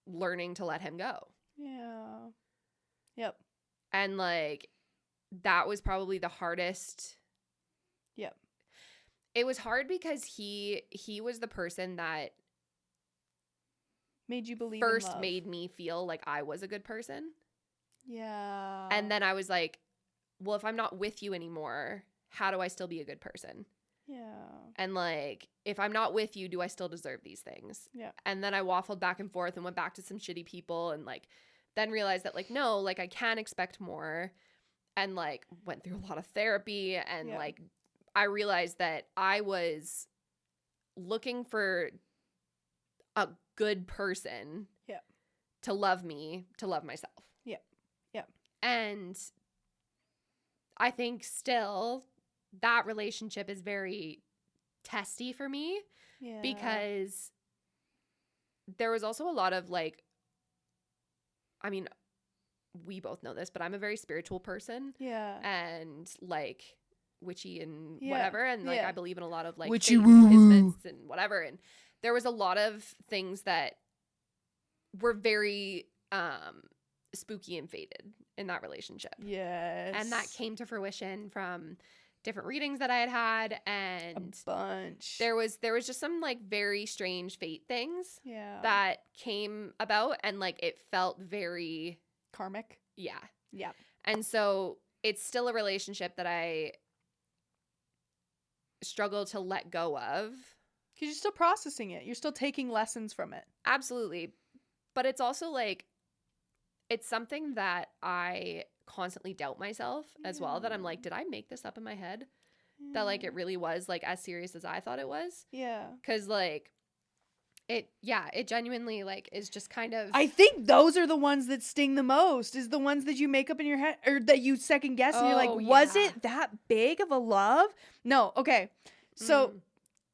learning to let him go. Yeah. Yep. And like, that was probably the hardest. Yep. It was hard because he was the person that made you believe first in love. made me feel like I was a good person. Yeah. And then I was like, well, if I'm not with you anymore, how do I still be a good person? Yeah. And like, if I'm not with you, do I still deserve these things? Yeah. And then I waffled back and forth and went back to some shitty people and like, then realized that like, no, like I can expect more, and like went through a lot of therapy. And like, I realized that I was looking for a good person to love me, to love myself. Yeah. Yeah. And I think still that relationship is very testy for me because there was also a lot of like, I mean, we both know this, but I'm a very spiritual person. Yeah. And like witchy and whatever. And like, I believe in a lot of like witchy faith and kismets and whatever. And there was a lot of things that were very spooky and faded in that relationship. Yes. And that came to fruition from different readings that I had had, and a bunch. There was just some like very strange fate things that came about, and like it felt very karmic. Yeah. Yeah. And so it's still a relationship that I struggle to let go of. Because you're still processing it. You're still taking lessons from it. Absolutely. But it's also like, it's something that I constantly doubt myself as well, that I'm like, did I make this up in my head? That like it really was like as serious as I thought it was? Yeah. Because like it genuinely like is just kind of. I think those are the ones that sting the most, is the ones that you make up in your head, or that you second guess and you're like, was it that big of a love? No. Okay. So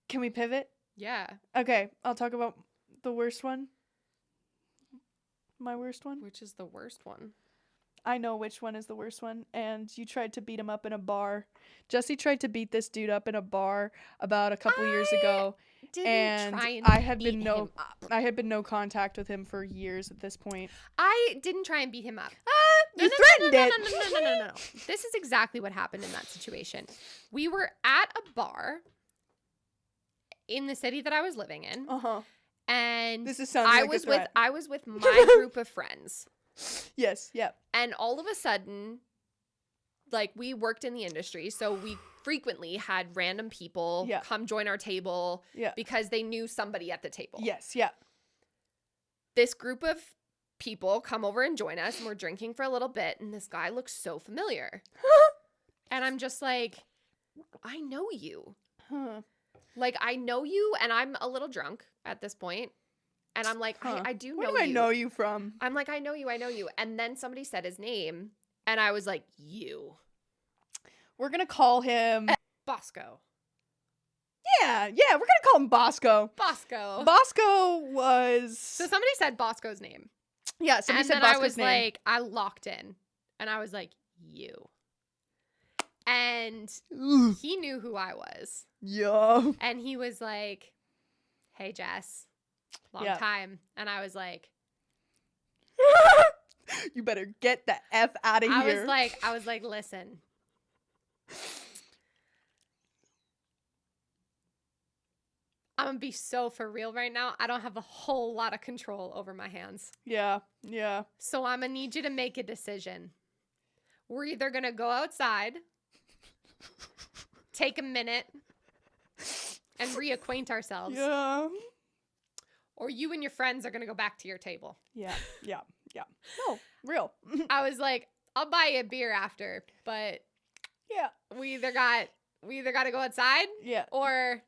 can we pivot? Yeah. Okay. I'll talk about the worst one. My worst one. Which is the worst one? I know which one is the worst one. And you tried to beat him up in a bar. Jesse tried to beat this dude up in a bar about a couple years ago. And I had been no contact with him for years at this point. I didn't try and beat him up. You threatened it. No. This is exactly what happened in that situation. We were at a bar in the city that I was living in. Uh-huh. And this is sounding like a threat. I was with my group of friends. Yes, yeah. And all of a sudden, like, we worked in the industry, so we frequently had random people come join our table because they knew somebody at the table. Yes, yeah. This group of people come over and join us, and we're drinking for a little bit, and this guy looks so familiar. And I'm just like, I know you. Huh. Like, I know you, and I'm a little drunk at this point. And I'm like, I do know you. Where do I know you from? I'm like, I know you. And then somebody said his name, and I was like, you. We're going to call him... Bosco. Yeah, we're going to call him Bosco. Bosco was... So somebody said Bosco's name. Yeah, somebody said Bosco's name. And then I was like, I locked in. And I was like, you. And he knew who I was. Yeah. And he was like, hey, Jess, long time. And I was like, you better get the F out of here. I was like, listen. I'm going to be so for real right now. I don't have a whole lot of control over my hands. Yeah. So I'm going to need you to make a decision. We're either going to go outside, take a minute, and reacquaint ourselves. Yeah. Or you and your friends are going to go back to your table. Yeah. No, real. I was like, I'll buy you a beer after, but Yeah. we either got to go outside Yeah. or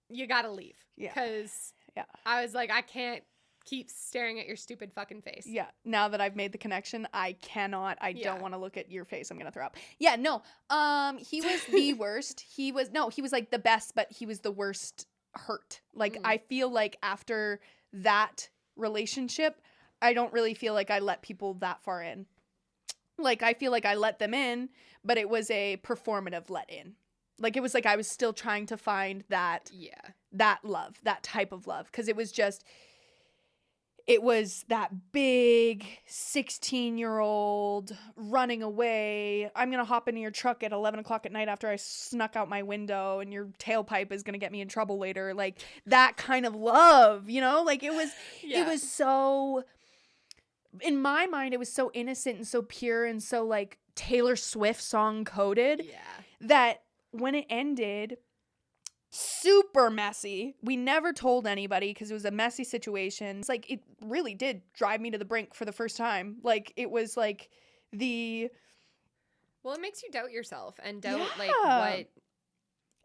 you got to leave. Yeah. Because Yeah. I was like, I can't keep staring at your stupid fucking face. Yeah. Now that I've made the connection, I cannot. I Yeah. don't want to look at your face. I'm going to throw up. Yeah, no. He was the worst. He was like the best, but he was the worst hurt. Like, I feel like after that relationship, I don't really feel like I let people that far in. Like, I feel like I let them in, but it was a performative let in. Like, it was like I was still trying to find that love, that type of love. Because it was that big 16-year-old running away. I'm going to hop into your truck at 11 o'clock at night after I snuck out my window and your tailpipe is going to get me in trouble later. Like, that kind of love, you know? Like, it was so, in my mind, it was so innocent and so pure and so, like, Taylor Swift song coded that when it ended, super messy. We never told anybody because it was a messy situation. It's like, it really did drive me to the brink for the first time. Like, it was like well, it makes you doubt yourself and doubt like what.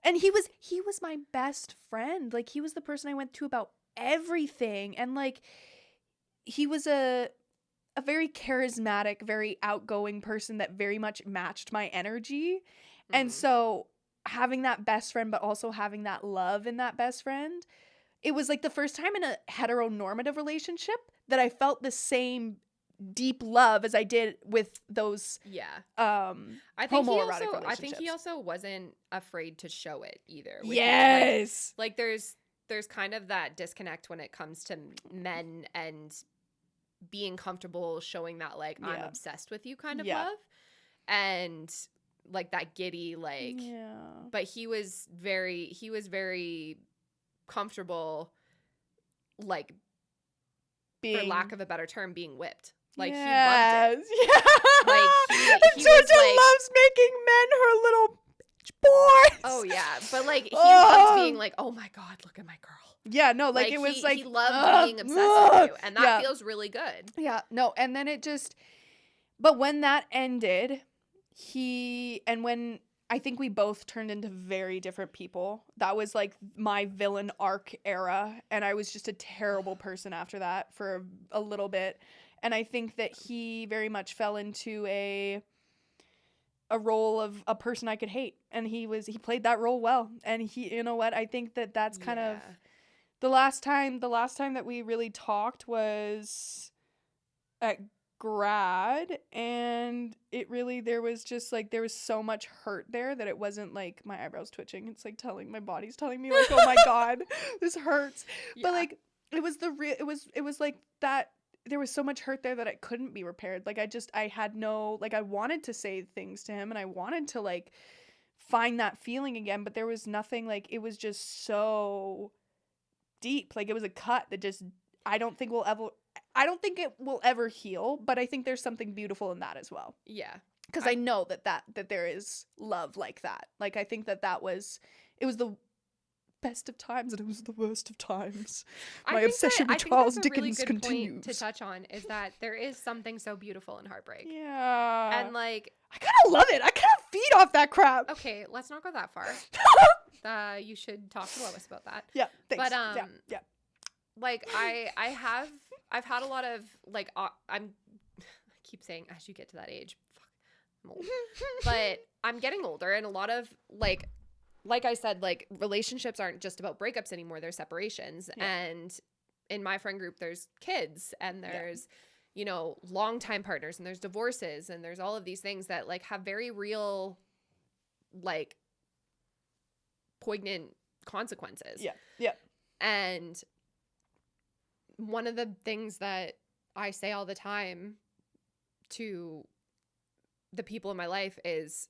And he was my best friend. Like, he was the person I went to about everything. And like, he was a very charismatic, very outgoing person that very much matched my energy. And so having that best friend, but also having that love in that best friend, it was like the first time in a heteronormative relationship that I felt the same deep love as I did with those homoerotic relationships. I think he also wasn't afraid to show it either. Yes. Like there's kind of that disconnect when it comes to men and being comfortable showing that, like, I'm obsessed with you kind of love. And like that giddy, like, but he was very comfortable, like, for lack of a better term, being whipped. Like, he loved it. Yeah. Like, he Georgia was like, loves making men her little boys. Oh yeah, but like he loved being like, oh my god, look at my girl. Yeah, no, like it was like he loved being obsessed with you, and that feels really good. Yeah, no, and then but when that ended, when I think we both turned into very different people. That was like my villain arc era, and I was just a terrible person after that for a little bit. And I think that he very much fell into a role of a person I could hate, and he played that role well. And he, you know what? I think that's kind of the last time that we really talked was at grad, and there was so much hurt there that it wasn't like my eyebrows twitching. It's like my body's telling me like, oh my god, this hurts. But like it was like that. There was so much hurt there that it couldn't be repaired. Like I had no, like, I wanted to say things to him and I wanted to like find that feeling again, but there was nothing. Like, it was just so deep. Like, it was a cut that just, I don't think it will ever heal, but I think there's something beautiful in that as well. Yeah. Because I know that there is love like that. Like, I think it was the best of times and it was the worst of times. My obsession with Charles Dickens continues. Point to touch on is that there is something so beautiful in heartbreak. Yeah. And like, I kind of love it. I kind of feed off that crap. Okay, let's not go that far. You should talk to Lois about that. Yeah, thanks. But yeah. Like I've had a lot of like I keep saying as you get to that age, fuck, I'm old. But I'm getting older, and a lot of like I said, like, relationships aren't just about breakups anymore. They're separations. Yeah. And in my friend group, there's kids and there's, you know, longtime partners and there's divorces and there's all of these things that like have very real, like, poignant consequences. Yeah. Yeah. And one of the things that I say all the time to the people in my life is,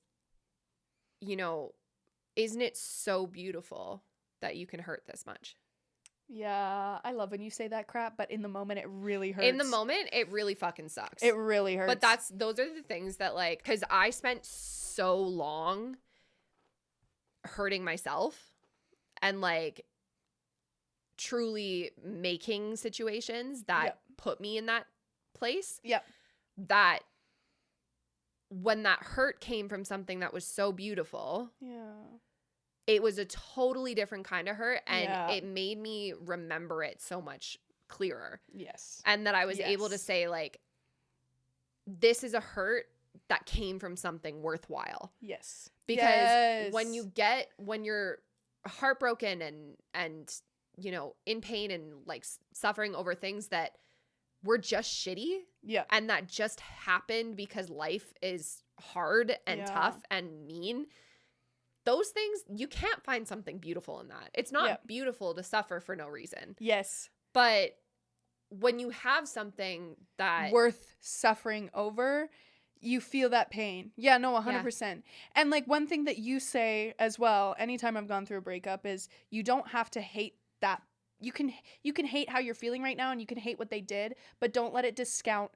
you know, isn't it so beautiful that you can hurt this much? Yeah, I love when you say that crap, but in the moment, it really hurts. In the moment, it really fucking sucks. It really hurts. But those are the things that, like, because I spent so long hurting myself and, like, truly making situations that put me in that place. Yep. That when that hurt came from something that was so beautiful, Yeah. it was a totally different kind of hurt, and Yeah. it made me remember it so much clearer. Yes. And that I was able to say, like, this is a hurt that came from something worthwhile. Yes. Because when you're heartbroken and you know, in pain and like suffering over things that were just shitty, yeah, and that just happened because life is hard and tough and mean, those things, you can't find something beautiful in that. It's not beautiful to suffer for no reason. Yes. But when you have something that worth suffering over, you feel that pain. Yeah, no, 100%. Yeah. And like one thing that you say as well, anytime I've gone through a breakup, is you don't have to hate that. You can hate how you're feeling right now, and you can hate what they did, but don't let it discount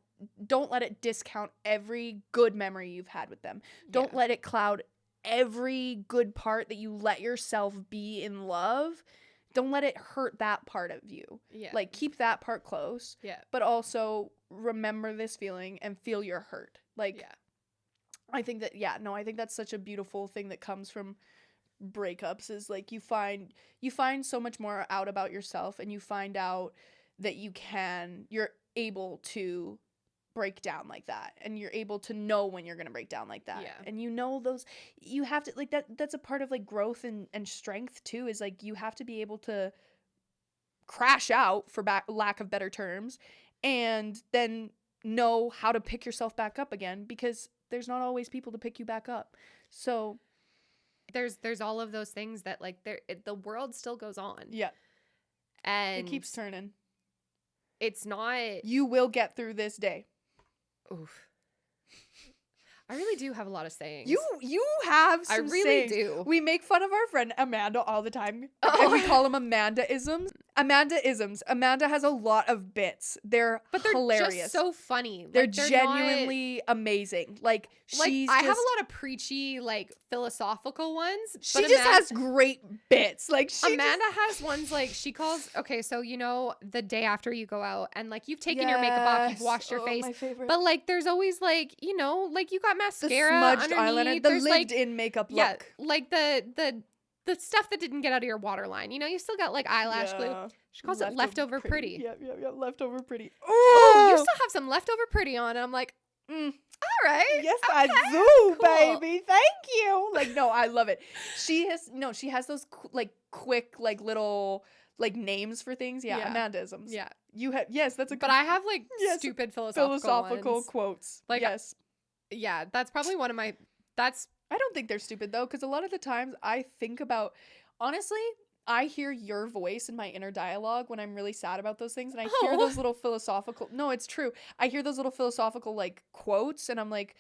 every good memory you've had with them. Don't let it cloud every good part that you let yourself be in love. Don't let it hurt that part of you. Yeah. Like, keep that part close. Yeah. But also remember this feeling and feel your hurt. Like, I think that, I think that's such a beautiful thing that comes from breakups, is like you find so much more out about yourself, and you find out that you're able to break down like that, and you're able to know when you're gonna break down like that. And you know, those, you have to, like, that's a part of like growth and strength too, is like you have to be able to crash out, for lack of better terms, and then know how to pick yourself back up again, because there's not always people to pick you back up. So there's all of those things that, like, the world still goes on. Yeah. And it keeps turning. It's not, you will get through this day. Oof. I really do have a lot of sayings. You have some I really sayings. do. We make fun of our friend Amanda all the time. And we call them Amanda-isms. Amanda-isms. Amanda has a lot of bits. They're hilarious. Just so funny. They're genuinely amazing. Like I have a lot of preachy, like, philosophical ones. She just has great bits. Like, Amanda has ones, like, she calls, okay, so, you know, the day after you go out and, like, you've taken your makeup off, you've washed your face. My favorite. But, like, there's always, like, you know, like, you got mascara, the smudged underneath. eyeliner, the lived-in makeup look. Yeah, like the stuff that didn't get out of your waterline. You know, you still got, like, eyelash glue. She calls it leftover pretty. Yeah, leftover pretty. Oh, you still have some leftover pretty on. And I'm like, all right. Yes, okay, I do, cool. Baby. Thank you. Like, no, I love it. She has those like quick, like, little, like, names for things. Yeah, Amanda-isms. Yeah. You have, yes, that's a good. But I have, like, stupid philosophical ones. Quotes. Like, yes. Yeah, that's probably one of my, I don't think they're stupid, though, because a lot of the times I think about, honestly, I hear your voice in my inner dialogue when I'm really sad about those things, and I hear those little philosophical, no, it's true, I hear those little philosophical, like, quotes, and I'm like,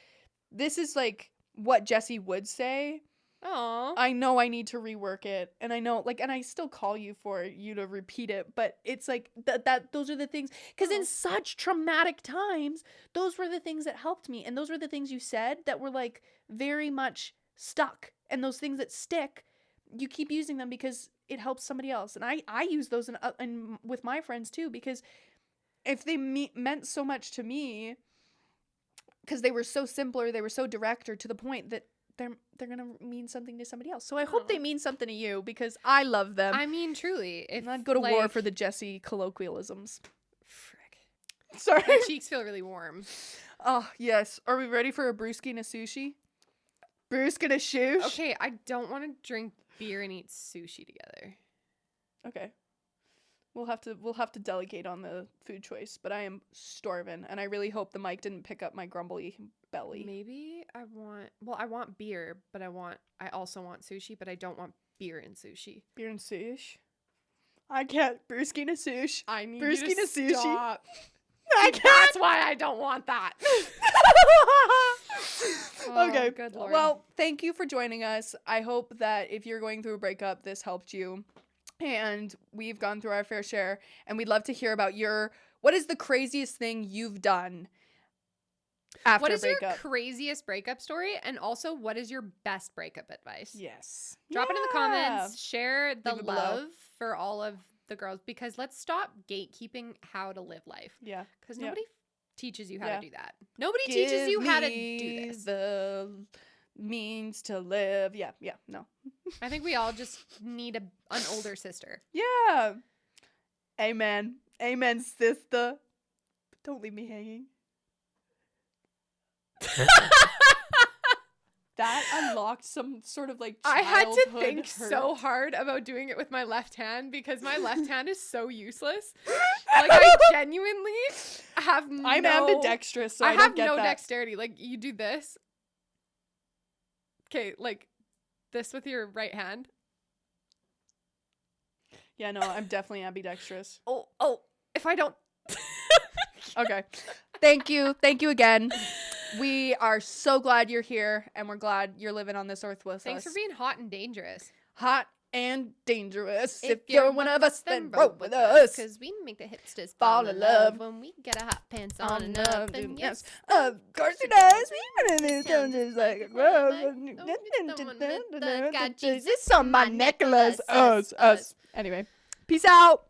this is, like, what Jessie would say. Aww. I know I need to rework it, and I know, like, and I still call you for you to repeat it, but it's like, those are the things, because in such traumatic times, those were the things that helped me, and those were the things you said that were, like, very much stuck, and those things that stick, you keep using them because it helps somebody else, and I use those in with my friends, too, because if they meant so much to me, because they were so simple, or they were so direct, or to the point that they're gonna mean something to somebody else. So I hope they mean something to you, because I love them. I mean, truly, if I'd go to war for the Jessie colloquialisms. Frick. Sorry, my cheeks feel really warm. Oh yes. Are we ready for a brewski and a sushi? Brewski and a shoosh. Okay, I don't want to drink beer and eat sushi together. Okay. We'll have to delegate on the food choice, but I am starving, and I really hope the mic didn't pick up my grumbly belly. Maybe I want beer, but I also want sushi, but I don't want beer and sushi. Beer and sushi? I can't. Brewski and a sushi. I need Brewski you to sushi. stop. I can't. That's why I don't want that. Okay. Good Lord. Well, thank you for joining us. I hope that if you're going through a breakup, this helped you. And we've gone through our fair share, and we'd love to hear about what is the craziest thing you've done after what a is breakup? Your craziest breakup story, and also what is your best breakup advice? Yes. Drop it in the comments. Share the love for all of the girls, because let's stop gatekeeping how to live life. Yeah. Because nobody teaches you how to do that. Nobody teaches you how to do this. The means to live. Yeah, no. I think we all just need an older sister. Yeah. Amen. Amen, sister. But don't leave me hanging. That unlocked some sort of like I had to childhood think hurt. so hard about doing it with my left hand because my left hand is so useless. Like I genuinely have I'm ambidextrous, so I have don't get no that. dexterity. Like you do this. Okay, like this with your right hand. Yeah, no, I'm definitely ambidextrous. Oh, if I don't. Okay. Thank you again. We are so glad you're here, and we're glad you're living on this earth with Thanks us. for being hot and dangerous. Hot and dangerous. If you're one of us, then roll with us. Because we make the hipsters Fall in love when we get a hot pants on and up. And yes, of course it does. We run in this town just like a Got Jesus on my necklace. Us. Anyway, peace out.